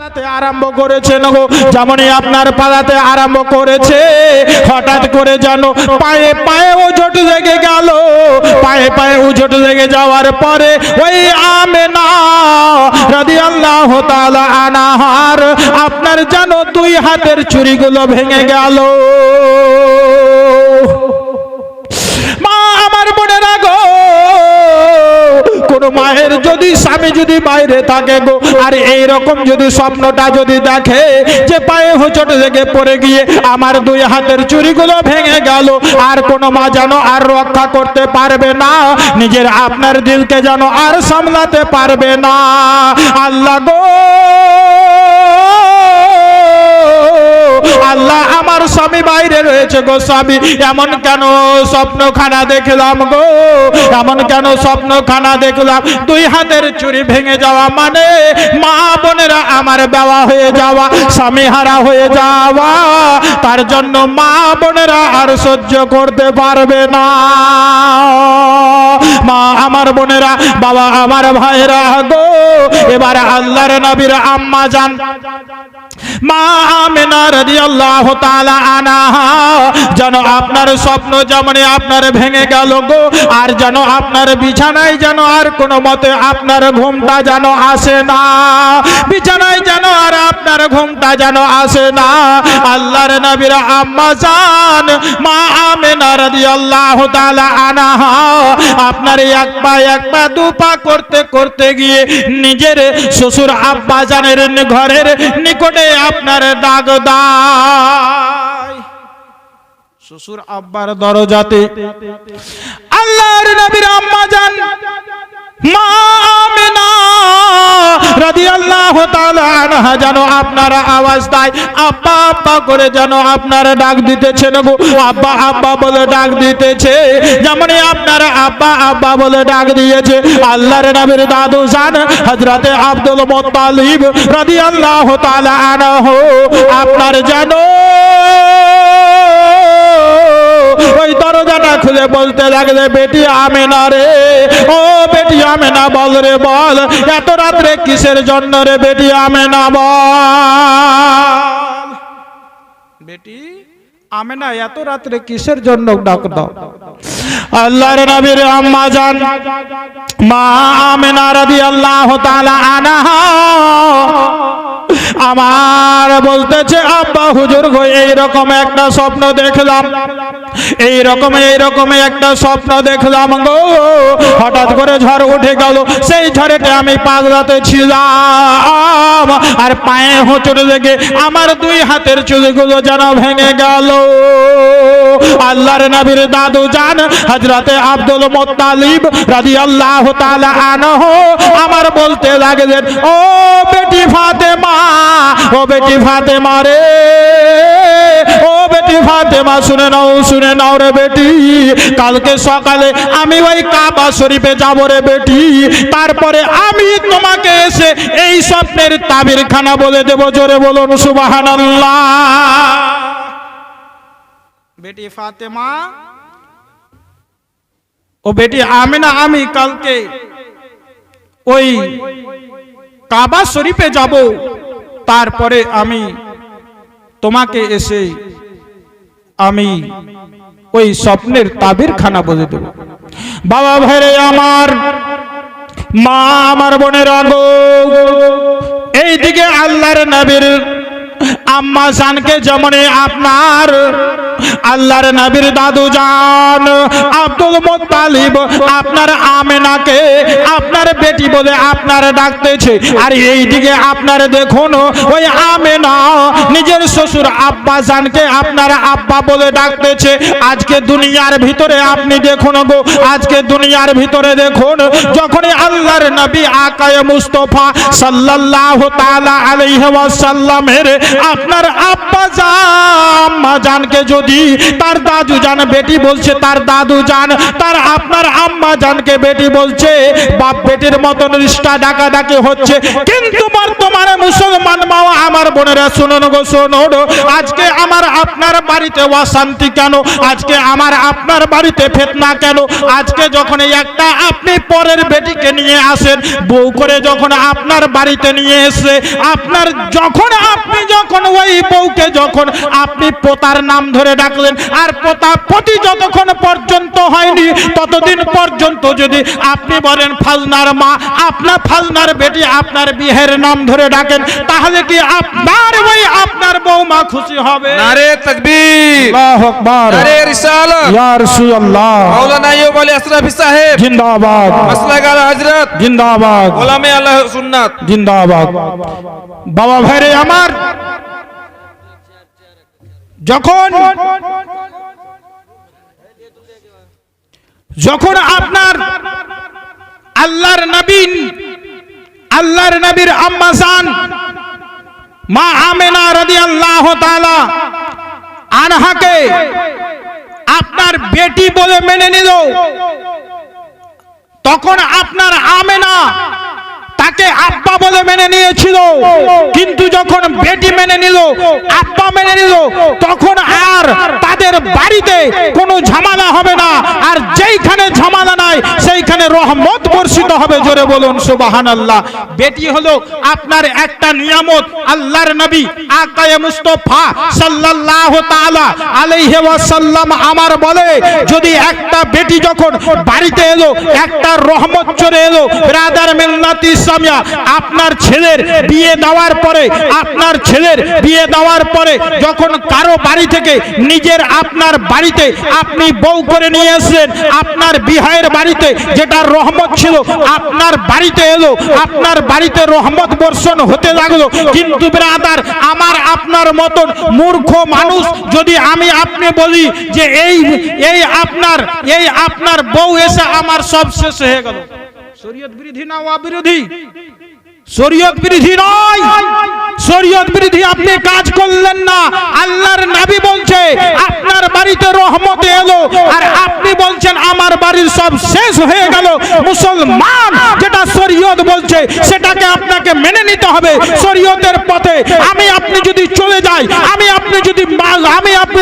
পালাতে আরম্ভ করেছেন গো, যেমনই আপনার পালাতে আরম্ভ করেছে হঠাৎ করে যেন পায়ে পায়ে উজট লেগে গেল। পায়ে পায়ে উজট লেগে যাওয়ার পরে ওই আমেনা রাদিয়াল্লাহু তাআলা আনহার আপনার যেন দুই হাতের চুড়িগুলো ভেঙে গেল। মা আমার বোনেরা গো, কোন মায়ের যদি স্বামী যদি বাইরে থাকে গো আর এই রকম যদি স্বপ্নটা যদি দেখে যে পায়ে হোঁচট লেগে পড়ে গিয়ে আমার দুই হাতের চুড়িগুলো ভেঙে গেল, আর কোন মা যেন আর রক্ষা করতে পারবে না, নিজের আপনার দিলকে যেন আর সামলাতে পারবে না। আল্লাহ গো, আল্লাহ আমার স্বামী বাইরে রয়েছে গো, স্বামী এমন কেন স্বপ্নখানা দেখলাম গো, এমন কেন স্বপ্নখানা দেখলাম। দুই হাতের চুড়ি ভেঙে যাওয়া মানে মা বোনেরা আমার বেওয়া হয়ে যাওয়া, স্বামী হারা হয়ে যাওয়া, তার জন্য মা বোনেরা আর সহ্য করতে পারবে না। মা আমার বোনেরা, বাবা আমার ভাইরা গো, এবার আল্লাহর নবীর আম্মা জান মা আমেনা রাদিয়াল্লাহু তাআলা আনহা যেন আপনার স্বপ্ন যেমন আপনার ভেঙে গেল গো, আর যেন আপনার বিছানায় যেন আর কোনো মতে আপনার ঘুমটা যেন আসে না, বিছানায় যেন আর আপনার ঘুমটা যেন আসে না। আল্লাহর নবীর আম্মা জান মা আমেনা রাদিয়াল্লাহু তাআলা আনহা আপনার এক পা দু পা করতে করতে গিয়ে নিজের শ্বশুর আব্বা জানের ঘরের নিকটে আপনার ডাক দেয়। শ্বশুর আব্বার দরজাতে আল্লাহর নবীর আম্মা জান মা আমেনা রাদিয়াল্লাহু তাআলা আনহা যেন আপনারা আওয়াজ দেয়, আব্বা আব্বা করে যেন আপনারা ডাক দিতেছেন গো, আব্বা আব্বা বলে ডাক দিতেছে। যেমনই আপনারা আব্বা আব্বা বলে ডাক দিয়েছে আল্লাহর নবীর দাদু জান হযরতে আব্দুল মুত্তালিব রাদিয়াল্লাহু তাআলা আনহু আপনার যেন ওই দরজাটা খুলে বলতে লাগলে, বেটি আমেনা রে, ও বেটি আমেনা বল রে বল, এত রাত্রে কিসের জন্য রে বেটি আমেনা বল। বেটি আমেনা এত রাত্রে কিসের জন্য ডাক দাও। আল্লাহর নবীর আম্মা জান মা আমেনা রাদিয়াল্লাহু তাআলা আনহা আমার বলতেছে, আব্বা হুজুর গো এইরকম একটা স্বপ্ন দেখলাম, এইরকম একটা স্বপ্ন দেখলাম গো, হঠাৎ করে ঝড় উঠে গেল, সেই ঝড়েতে আমি পাগলাতে ছিলাম আর পায়ে হোঁচট লেগে আমার দুই হাতের চুলগুলো যেন ভেঙে গেল। আল্লাহর নবীর দাদু জান হযরতে আব্দুল মুত্তালিব রাদিয়াল্লাহু তাআলা আনহু আমার বলতে লাগলেন, ও বেটি ফাতেমা, ও বেটি ফাতেমা রে, ও বেটি ফাতেমা শুনে নাও রে বেটি, কালকে সকালে আমি ওই কাবা শরীফে যাব রে বেটি, তারপরে আমি তোমাকে এসে এই স্বপ্নের তাবিরখানা বলে দেব। জোরে বলুন সুবহানাল্লাহ। বেটি ফাতেমা, ও বেটি আমেনা, আমি কালকে ওই কাবা শরীফে যাব, তারপরে আমি তোমাকে এসে আমি ওই স্বপ্নের তাবিরখানা বলে দেব। বাবা ভাইরে আমার, মা আমার বোনেরা গো, এইদিকে আল্লাহর নবীর আম্মা জানকে যেমন আপনার আল্লাহর নবীর দাদু জান আব্দুল মুত্তালিব আপনার আমেনাকে আপনার বেটি বলে আপনার ডাকতেছে, আর এইদিকে আপনার দেখুন ওই আমেনা নিজের শ্বশুর আব্বা জানকে আপনার আব্বা বলে ডাকতেছে। আজকে দুনিয়ার ভিতরে আপনি দেখুন গো, আজকে দুনিয়ার ভিতরে দেখুন, যখনই আল্লাহর নবী আকায়ে মুস্তাফা সাল্লাল্লাহু তাআলা আলাইহি ওয়াসাল্লামের আপনার আব্বা জান আম্মা জানকে যদি বেটি, তার দাদু জান বেটি বলছে তার দাদু জান, তার আপনার আম্মা জানকে বেটি বলছে, বাপ বেটির মতন রিশতা ডাকাডাকি হচ্ছে। কিন্তু বর্তমানে মুসলমান মা আমার বোনেরা শুনুন গো শুনুন, আজকে আমার আপনার বাড়িতে অশান্তি কেন? আজকে আমার আপনার বাড়িতে ফিতনা কেন? আজকে যখন একটা আপনি পরের বেটিকে নিয়ে আসেন, বউ করে যখন আপনার বাড়িতে নিয়ে এসে আপনার যখন আপনি যখন ওই বউকে যখন আপনি পোতার নাম ধরে ডাকলেন, আর পোতা পতি যতক্ষণ পর্যন্ত হয়নি ততদিন পর্যন্ত যদি আপনি বলেন ফাজনার মা, আপনার ফাজনার বেটি আপনার বিয়ের নাম ধরে ডাকেন, তাহলে কি আপনার ওই আপনার বৌমা খুশি হবে? নারে তাকবীর, আল্লাহু আকবার, নারে রিসালাত, ইয়া রাসূলুল্লাহ, মাওলানা আইয়ুব আলী আশরাফি সাহেব জিন্দাবাদ, মাসলাক আলা হযরত জিন্দাবাদ, ওলামে আল্লাহ সুন্নাত জিন্দাবাদ। বাবা ভাইরে আমার, যখন আপনার আল্লাহর নবীর আম্মা জান মা আমেনা রাদিয়াল্লাহু তাআলা আনহাকে আপনার বেটি বলে মেনে নিল, তখন আপনার আমেনা তাকে আব্বা বলে মেনে নিয়েছিল। কিন্তু যখন বেটি মেনে নিল, আব্বা মেনে নিল, তখন আর তাদের বাড়িতে কোনো ঝামেলা হবে না, আর যেইখানে ঝামেলা নাই সেইখানে রহমত বর্ষিত হবে। জোরে বলুন সুবহানাল্লাহ। বেটি হলো আপনার একটা নিয়ামত। আল্লাহর নবী আকায়ে মুস্তাফা সাল্লাল্লাহু তাআলা আলাইহি ওয়াসাল্লাম আমার বলে, যদি একটা বেটি যখন বাড়িতে এলো, একটা রহমত চলে এলো। ব্রাদার মিল্লাত ইসলামিয়া, আপনার ছেলের বিয়ে দেওয়ার পরে, আপনার ছেলের বিয়ে দেওয়ার পরে যখন কারো বাড়ি থেকে নিজের আপনার বাড়িতে আপনি বউ করে নিয়ে আসলেন, আপনার বিহায়ের বাড়িতে যেটা রহমত ছিল আপনার বাড়িতে এলো, আপনার বাড়িতে রহমত বর্ষণ হতে লাগলো। কিন্তু ব্রাদার, আমার আপনার মতন মূর্খ মানুষ যদি আমি আপনি বলি যে এই আপনার বউ এসে আমার সব শেষ হয়ে গেল, শরীয়ত বিরোধী না অবিরোধী? শরীয়ত বিরোধী নয়, শরীয়ত বিরোধী আপনি কাজ করলেন না। আল্লাহর নবী বলছে আপনার বাড়িতে রহমত এলো, আর আপনি বলছেন আমার বাড়ির সব শেষ হয়ে গেল। মুসলমান যেটা শরীয়ত বলছে সেটাকে আপনাকে মেনে নিতে হবে। শরীয়তের পথে আমি আপনি যদি চলে যাই, আমি আপনি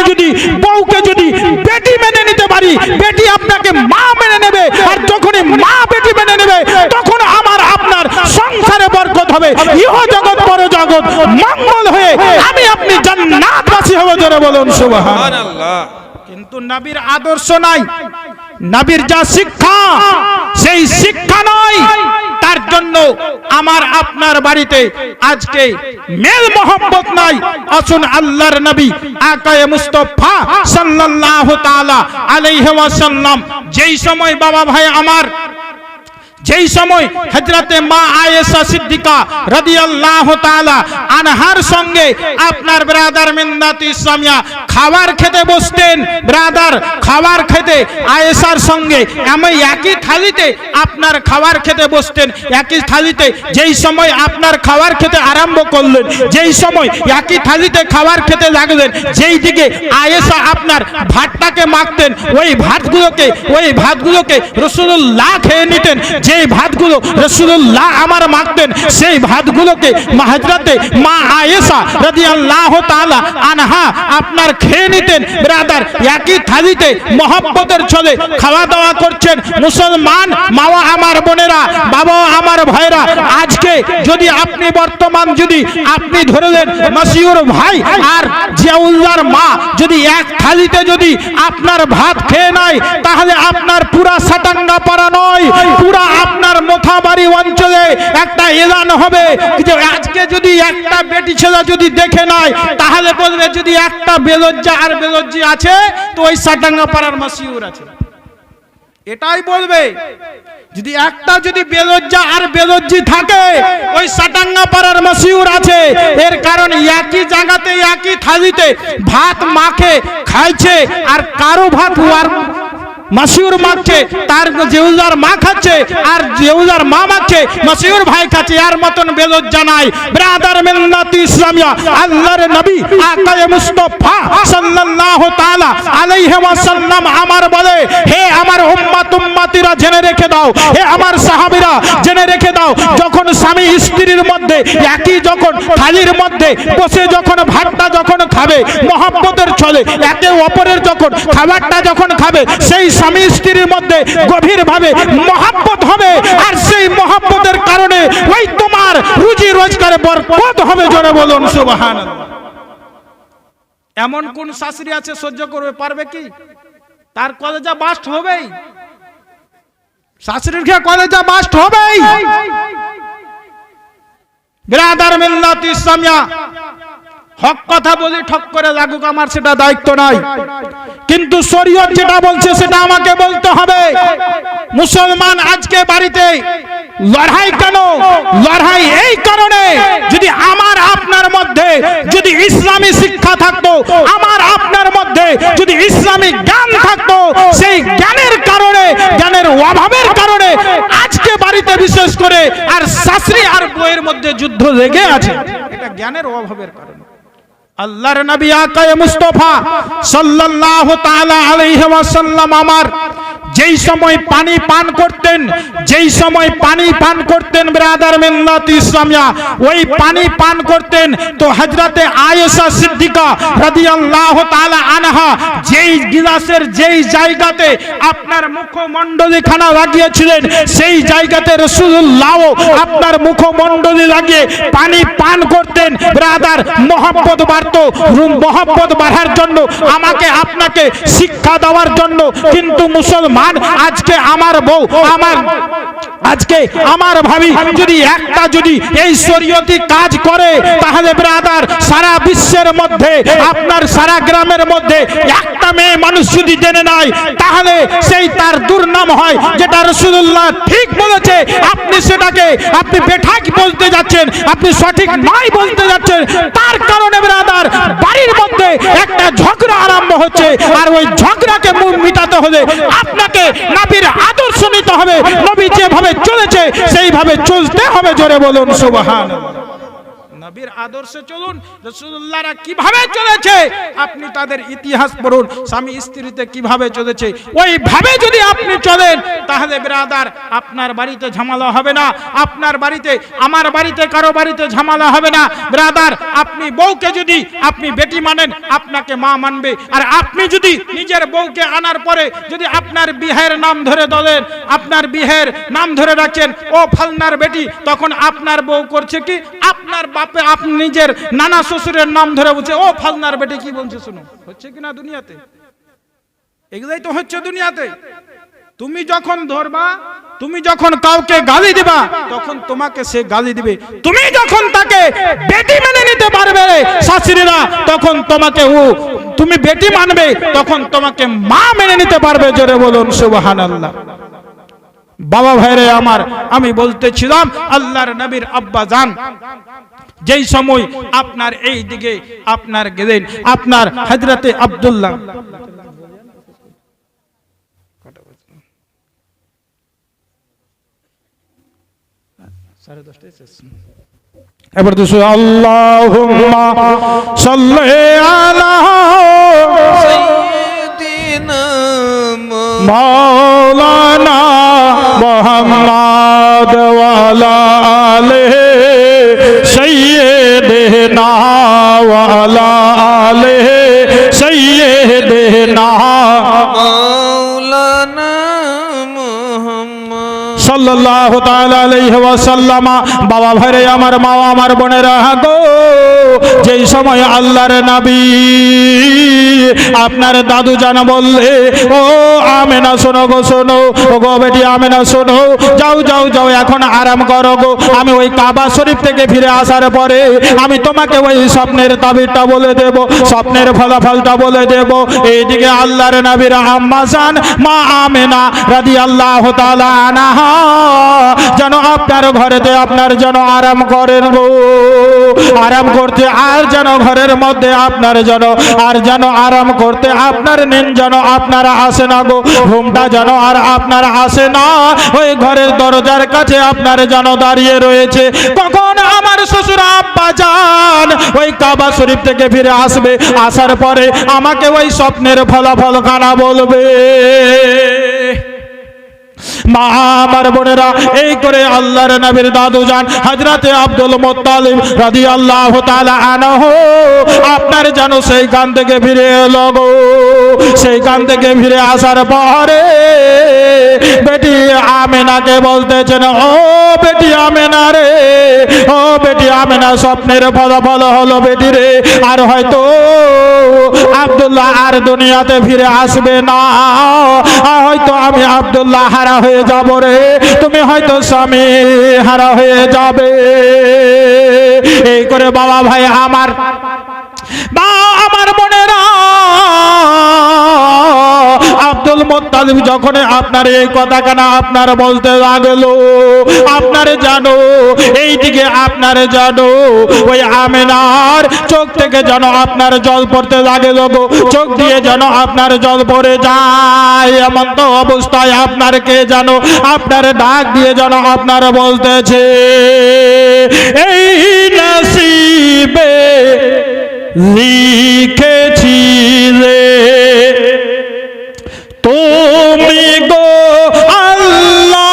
যদি বউকে যদি বেটি মেনে নিতে পারি, বেটি আপনাকে মা মেনে নেবে, আর যখনই মা বেটি মেনে নেবে তখন আমার আপনার সংসারে বরকত হবে, ইহ জগৎ পর জগৎ মঙ্গল হয়ে আমি আপনি জান্নাতবাসী হব। জোরে বলুন সুবহানাল্লাহ। কিন্তু নবীর আদর্শ নাই, নবীর যা শিক্ষা সেই শিক্ষা নয়। তার জন্য আমার আপনার বাড়িতে আজকে মেল মোহাম্মত নাই। আসুন আল্লাহর নবী আকায়ে মুস্তাফা সাল্লাল্লাহু তাআলা আলাইহি ওয়াসাল্লাম যেই সময় বাবা ভাই আমার, যেই সময় হযরতে মা আয়েশা সিদ্দিকা রাদিয়াল্লাহু তাআলা আনহার সঙ্গে আপনার ব্রাদার মিন্নাত ইসলামিয়া খাবার খেতে বসতেন, ব্রাদার খাবার খেতে আয়েশার সঙ্গে আমি একই থালিতে আপনার খাবার খেতে বসতেন, একই থালিতে যেই সময় আপনার খাবার খেতে আরম্ভ করলেন, যেই সময় একই থালিতে খাবার খেতে লাগলেন, যেই দিকে আয়েশা আপনার ভাতটাকে মাখতেন, ওই ভাতগুলোকে রাসূলুল্লাহ খেয়ে নিতেন। যেই ভাতগুলো রাসূলুল্লাহ আমার মাখতেন, সেই ভাতগুলোকে হযরতে মা আয়েশা রাদিয়াল্লাহু তাআলা আনহা আপনার খেয়ে নিতেন। ব্রাদার, একই থালিতে মহব্বতের ছলে খাওয়া দাওয়া করছেন। মুসলমান মা আমার বোনেরা, বাবা আমার ভাইরা, আজকে যদি আপনি বর্তমান যদি আপনি ধরলেন মশিউর ভাই আর জিয়াউল্লাহর মা যদি এক থালিতে যদি আপনার ভাত খেয়ে নেয়, তাহলে আপনার পুরা সাটাঙ্গা পাড়া নয়, পুরা আপনার মোথাবাড়ি অঞ্চলে একটা এলান হবে যে আজকে যদি একটা বেটি ছেলে যদি দেখে নেয়, তাহলে বলবে যদি একটা বেলজ্জা আর বেলজ্জি আছে তো ওই সাটাঙ্গা পাড়ার মশিউর আছে, এটাই বলবে। যদি একটা যদি বেলজ্জা আর বেলজ্জি থাকে ওই সাটাঙ্গা পাড়ার মশিউর আছে। এর কারণ একই জায়গাতে একই থালিতে ভাত মাখে খাইছে, আর কারো ভাত মাসিউর মাখছে, তার জেউজার মা খাচ্ছে, আর জেউজার মা মাখছে, মাসিউর ভাই খাচ্ছে। এর মতন বেলজ্জা নাই। ব্রাদার মিল্লাত ইসলামিয়া, আল্লাহর নবী আকায়ে মুস্তাফা সাল্লাল্লাহু তাআলা আলাইহি ওয়াসাল্লাম আমার বলে, হে আমার উম্মতিরা জেনে রেখে দাও, হে আমার সাহাবীরা জেনে রেখে দাও, যখন স্বামী স্ত্রীর মধ্যে একই যখন থালির মধ্যে বসে যখন ভাতটা যখন খাবে মহব্বতের ছলে, একে অপরের যখন খাবারটা যখন খাবে, সেই স্বামী স্ত্রীর মধ্যে গভীরভাবে মহব্বত হবে। আর সেই মহব্বতের কারণে ওই তোমার রুজি রোজগারে বরকত হবে। জোরে বলুন সুবহানাল্লাহ। এমন কোন শাশুড়ি আছে সহ্য করবে? পারবে কি? তার কলেজা বাস্ট হবেই, শাশুড়ির খেয়ে কলেজা বাস্ট হবেই। ব্রাদার মিল্লাত ইসলামিয়া, হক কথা বলি ঠক করে লাগুক আমার সেটা দায়িত্ব নাই, কিন্তু শরীয়ত যেটা বলছে সেটা আমাকে বলতে হবে। মুসলমান আজকে বাড়িতে লড়াই কেন? লড়াই এই কারণে, যদি আমার আপনার মধ্যে যদি ইসলামী শিক্ষা থাকতো, আমার আপনার মধ্যে যদি ইসলামী জ্ঞান থাকতো, সেই জ্ঞানের কারণে, জ্ঞানের অভাবের কারণে আজকে বাড়িতে বিশেষ করে আর শাশুড়ি আর বউয়ের মধ্যে যুদ্ধ লেগে আছে। এটা জ্ঞানের অভাবের কারণে। আল্লাহর নবী আকায়ে মুস্তাফা সাল্লাল্লাহু তাআলা আলাইহি ওয়াসাল্লাম আমার যেই সময় পানি পান করতেন, যেই সময় পানি পান করতেন ব্রাদার মিল্লাত ইসলামিয়া, ওই পানি পান করতেন তো হযরতে আয়েশা সিদ্দিকা রাদিয়াল্লাহু তাআলা আনহা যেই গিলাসের যেই জায়গাতে আপনার মুখমণ্ডলী খানা লাগিয়েছিলেন, সেই জায়গাতে রাসূলুল্লাহ আপনার মুখমণ্ডলী লাগিয়ে পানি পান করতেন। ব্রাদার মহব্বত বাড়তো, মহব্বত বাড়ার জন্য, আমাকে আপনাকে শিক্ষা দেওয়ার জন্য। কিন্তু মুসলমান আজকে আমার বউ, আজকে আমার ভাবি যদি একটা যদি এই শরীয়তি কাজ করে, তাহলে ব্রাদার সারা বিশ্বের মধ্যে আপনার সারা গ্রামের মধ্যে একটা মেয়ে মানুষ যদি জেনে নেয়, তাহলে সেই তার দুর্নাম হয়। যেটা রাসূলুল্লাহ ঠিক বলেছে, আপনি সেটাকে আপনি বেঠাক বলতে যাচ্ছেন, আপনি সঠিক নয় বলতে যাচ্ছেন। তার কারণে ব্রাদার বাড়ির মধ্যে একটা ঝগড়া আরম্ভ হচ্ছে, আর ওই ঝগড়াকে মিটাতে হলে আপনাকে নবীর আদর্শ নিতে হবে। নবী যেভাবে চলেছে সেইভাবে চলতে হবে। জোরে বলুন সুবহানাল্লাহ। নবীর আদর্শে চলুন। রাসূলুল্লাহরা কিভাবে চলেছে আপনি তাদের ইতিহাস পড়ুন, স্বামী স্ত্রীতে কিভাবে চলেছে, ওইভাবে যদি আপনি চলেন, তাহলে ব্রাদার আপনার বাড়িতে ঝামেলা হবে না, আপনার বাড়িতে, আমার বাড়িতে, কারো বাড়িতে ঝামেলা হবে না। ব্রাদার আপনি বউকে যদি আপনি বেটি মানেন, আপনাকে মা মানবে। আর আপনি যদি নিজের বউকে আনার পরে যদি আপনার বিহের নাম ধরে দলেন, আপনার বিহের নাম ধরে রাখেন, ও ফালনার বেটি, তখন আপনার বউ করছে কি, আপনার বাপে আপনি নিজের নানা শ্বশুরের নাম ধরে বলছে, ও ফালনার বেটি। কি বলছে শুনো, হচ্ছে কিনা দুনিয়াতে? এগুলাই তো হচ্ছে দুনিয়াতে। তুমি যখন ধরবা, তুমি যখন কাউকে গালি দিবা, তখন তোমাকে সে গালি দিবে। তুমি যখন তাকে বেটি মেনে নিতে পারবে শাশুড়িরা, তখন তোমাকে তুমি বেটি মানবে, তখন তোমাকে মা মেনে নিতে পারবে। জোরে বলুন সুবহানাল্লাহ। বাবা ভাইরে আমার, আমি বলতেছিলাম আল্লাহর নবীর আব্বা জান যেই সময় আপনার এই দিকে আপনার গেলেন, আপনার হযরতে আব্দুল্লাহ, এবার তো আল্লাহুম্মা সাল্লি আলা সাইয়্যিদিনা মাওলানা মুহাম্মদ ওয়া আলা আলিহি সাইয়্যিদিনা ওয়া আলা আলিহি সাইয়্যিদিনা মাওলানা সাল্লাল্লাহু তাআলা আলাইহি ওয়াসাল্লাম। বাবা ভাইরে আমার, মা আমার বোনেরা গো, যেই সময় আল্লাহর নবী আপনার দাদু জান বললে, ও আমেনা শোনো গো, শোনো ও গো বেটি আমেনা শোনো, যাও যাও যাও এখন আরাম করো গো। আমি ওই কাবা শরীফ থেকে ফিরে আসার পরে আমি তোমাকে ওই স্বপ্নের তাবিরটা বলে দেব, স্বপ্নের ফলাফলটা বলে দেব। এইদিকে আল্লাহর নবীর আম্মা জান মা আমেনা রাদিয়াল্লাহু তাআলা আনহা যেন আপনার ঘরেতে আপনার যেন আরাম করেন গো, আরাম করতে আর যেন ঘরের মধ্যে আপনার যেন আর যেন আরাম করতে আপনার নিন যেন আপনার আসে না গো, ঘুমটা যেন আর আপনার আসে না। ওই ঘরের দরজার কাছে আপনার যেন দাঁড়িয়ে রয়েছে, কখন আমার শ্বশুর আব্বা যান ওই কাবা শরীফ থেকে ফিরে আসবে, আসার পরে আমাকে ওই স্বপ্নের ফলাফল খানা বলবে। মা আমার বোনেরা, এই করে আল্লাহর নবীর দাদু যান হযরতে আব্দুল মুত্তালিব রাদিয়াল্লাহু তাআলা আনহু আপনার যেন সেইখান থেকে ফিরে এলো গো। সেইখান থেকে ফিরে আসার পরে বেটি আমেনাকে বলতেছেন, ও বেটি আমেনা রে, ও বেটি আমেনা, স্বপ্নের ফলাফল হলো বেটি রে, আর হয়তো আব্দুল্লাহ আর দুনিয়াতে ফিরে আসবে না, হয়তো আমি আব্দুল্লাহ হারা হয়ে যাব রে, তুমি হয়তো স্বামী হারা হয়ে যাবে। এই করে বাবা ভাই আমার, বা আমার বোনেরা, আব্দুল মুত্তালিব যখন আপনার এই কথা কেন আপনার বলতে লাগলো, আপনার জানো এইদিকে আপনার জানো ওই আমেনার চোখ থেকে যেন আপনার জল পড়তে লাগলো গো, চোখ দিয়ে যেন আপনার জল পড়ে যায়। এমন তো অবস্থায় আপনার কে জানো আপনার ডাক দিয়ে যেন আপনার বলতেছে, এই নসিবে লিখেছি রে তুমি গো আল্লাহ,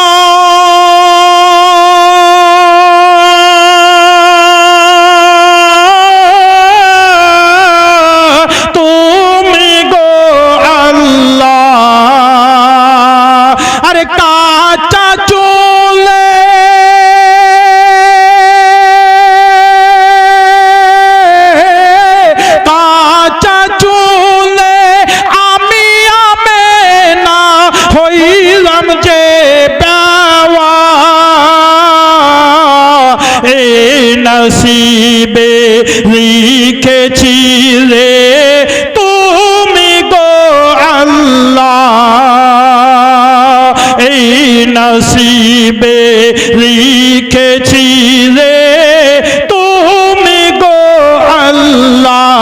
তুমি গো আল্লাহ। আরে কাঁচা চুলে নসিবে লিখেছি রে তুমি গো আল্লাহ, এই নসিবে লিখেছি রে তুমি গো আল্লাহ।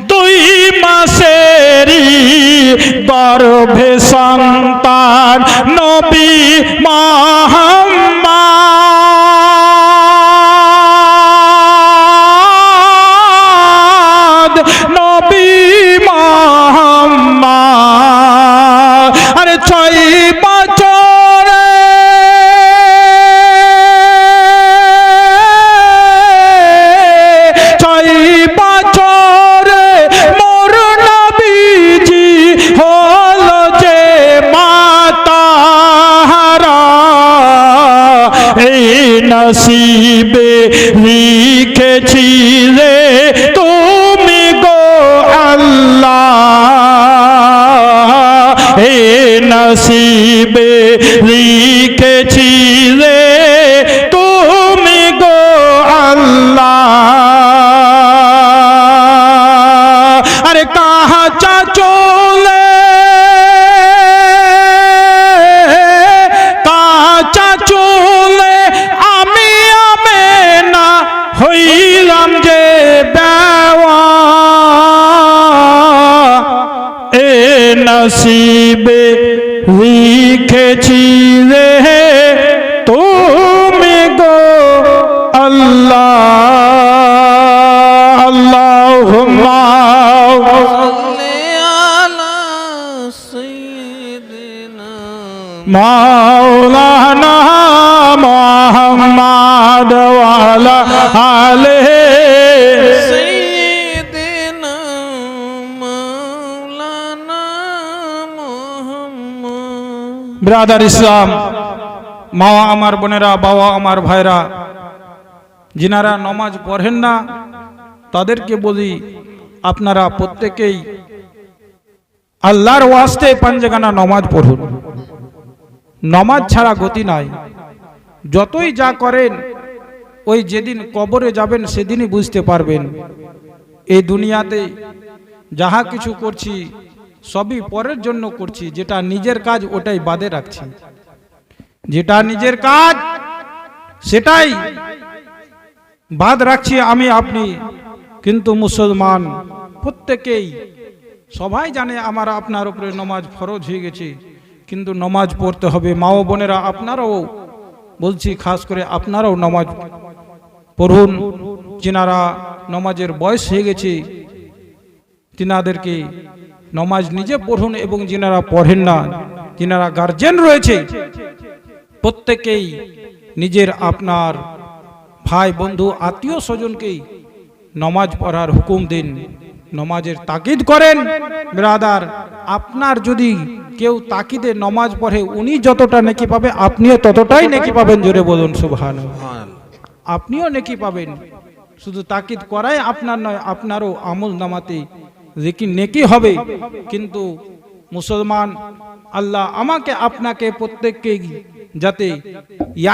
2 মাসেরই গর্ভে সন্তান নবী মুহাম্মদ, নবী মুহাম্মদ। আরে 6 বছরে 6 বছরে মোর নবীজি হলো যে মাতাহারা, এই নসিবে লিখেছি রে তুমি গো আল্লাহ, এই নসিবে লিখেছি রে তুমি গো আল্লাহ। আরে কাঁচা চুলে কাঁচা চুলে আমি আমেনা হইলাম যে বেওয়া, এ নসিবে লিখেছি রে তুমি গো আল্লাহ। আল্লাহুম্মা মাওলানা মুহাম্মদ ওয়া আলা আলিহি সাইয়্যিদিনা মাওলানা মুহাম্মদ। ব্রাদার ইসলাম, মা আমার বোনেরা, বাবা আমার ভাইরা, যিনারা নমাজ পড়েন না তাদেরকে বলি, আপনারা প্রত্যেকেই আল্লাহর ওয়াস্তে পাঞ্জেগানা নমাজ পড়ুন। নমাজ ছাড়া গতি নাই। যতই যা করেন ওই যেদিন কবরে যাবেন সেদিনই বুঝতে পারবেন এই দুনিয়াতে যাহা কিছু করছি সবই পরের জন্য করছি, যেটা নিজের কাজ ওটাই বাদে রাখছি, যেটা নিজের কাজ সেটাই বাদ রাখছি আমি আপনি। কিন্তু মুসলমান প্রত্যেকেই সবাই জানে আমার আপনার উপরে নমাজ ফরজ হয়ে গেছে, কিন্তু নমাজ পড়তে হবে। মা ও বোনেরা আপনারাও বলছি, খাস করে আপনারাও নমাজ পড়ুন। যিনারা নমাজের বয়স হয়ে গেছে তিনাদেরকে নমাজ নিজে পড়ুন, এবং যিনারা পড়েন না, যিনারা গার্জেন রয়েছে, প্রত্যেকেই নিজের আপনার ভাই বন্ধু আত্মীয় স্বজনকেই নমাজ পড়ার হুকুম দিন, নমাজের তাকিদ করেন। ব্রাদার, আপনার যদি কেউ তাকিদে নমাজ পড়ে উনি যতটা নেকি পাবে আপনিও ততটাই নেকি পাবেন। জোরে বলুন সুবহানাল্লাহ। আপনিও নেকি পাবেন। শুধু তাকিদ করাই আপনার নয়, আপনারও আমল নামাতে নেকি হবে। কিন্তু মুসলমান, আল্লাহ আমাকে আপনাকে প্রত্যেককে যাতে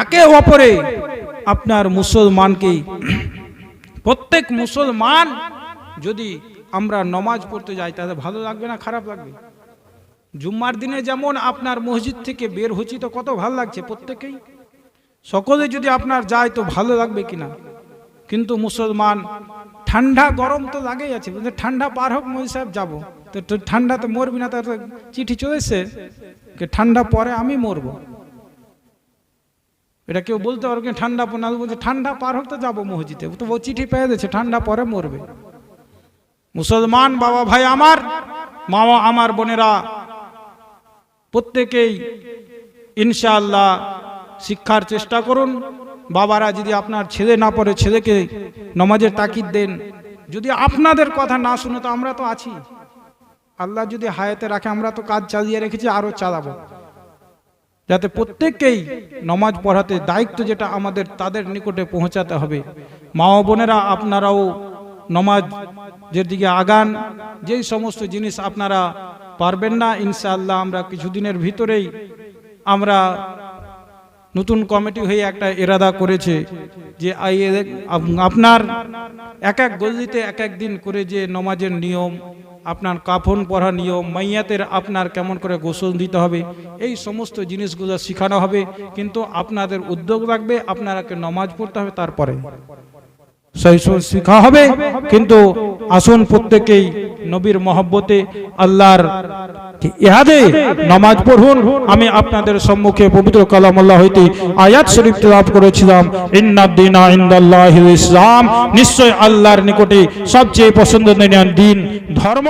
একে অপরে আপনার মুসলমানকে, প্রত্যেক মুসলমান যদি আমরা নমাজ পড়তে যাই তাহলে ভালো লাগবে না খারাপ লাগবে? জুম্মার দিনে যেমন আপনার মসজিদ থেকে বের হচ্ছি তো কত ভালো লাগছে, প্রত্যেকেই সকলে যদি আপনার যায় তো ভালো লাগবে কিনা? কিন্তু মুসলমান ঠান্ডা গরম তো লাগেই আছে, ঠান্ডা পার হোক মৌলী সাহেব যাবো, তো ঠান্ডা তো মরবি না, তার চিঠি চলেছে ঠান্ডা পরে আমি মরবো। এটা কেউ বলতে পারবে ঠান্ডা না, বলছে ঠান্ডা পার হোক তো যাবো মসজিদে, তো ও চিঠি পেয়ে দিচ্ছে ঠান্ডা পরে মরবে। মুসলমান বাবা ভাই আমার, মা আমার বোনেরা, প্রত্যেকেই ইনশাআল্লাহ শিক্ষার চেষ্টা করুন। বাবারা যদি আপনার ছেলে না পড়ে ছেলেকে নমাজের তাকিদ দেন। যদি আপনাদের কথা না শুনে তো আমরা তো আছি, আল্লাহ যদি হায়াতে রাখে আমরা তো কাজ চালিয়ে রেখেছি, আরো চালাবো, যাতে প্রত্যেককেই নমাজ পড়াতে দায়িত্ব যেটা আমাদের তাদের নিকটে পৌঁছাতে হবে। মা ও বোনেরা আপনারাও নমাজের দিকে আগান। যেই সমস্ত জিনিস আপনারা পারবেন না, ইনশাআল্লাহ আমরা কিছুদিনের ভিতরেই আমরা নতুন কমিটি হয়ে একটা ইরাদা করেছে যে আপনার এক এক গলিতে এক এক দিন করে যে নমাজের নিয়ম, আপনার কাফন পরা নিয়ম, মাইয়াতের আপনার কেমন করে গোসল দিতে হবে, এই সমস্ত জিনিসগুলো শেখানো হবে। কিন্তু আপনাদের উদ্যোগ লাগবে, আপনারাকে নমাজ পড়তে হবে, তারপরে শিখা হবে। কিন্তু আসুন প্রত্যেকেই নবীর মহব্বতে আল্লাহর ইহাদে নামাজ পড়ুন। আমি আপনাদের সম্মুখে পবিত্র কালামুল্লাহ হইতে আয়াত শরীফ তেলাওয়াত করেছিলাম, ইন্নাদ দীনা ইনদাল্লাহিল ইসলাম, নিশ্চয় আল্লাহর নিকটে সবচেয়ে পছন্দনীয় দিন ধর্ম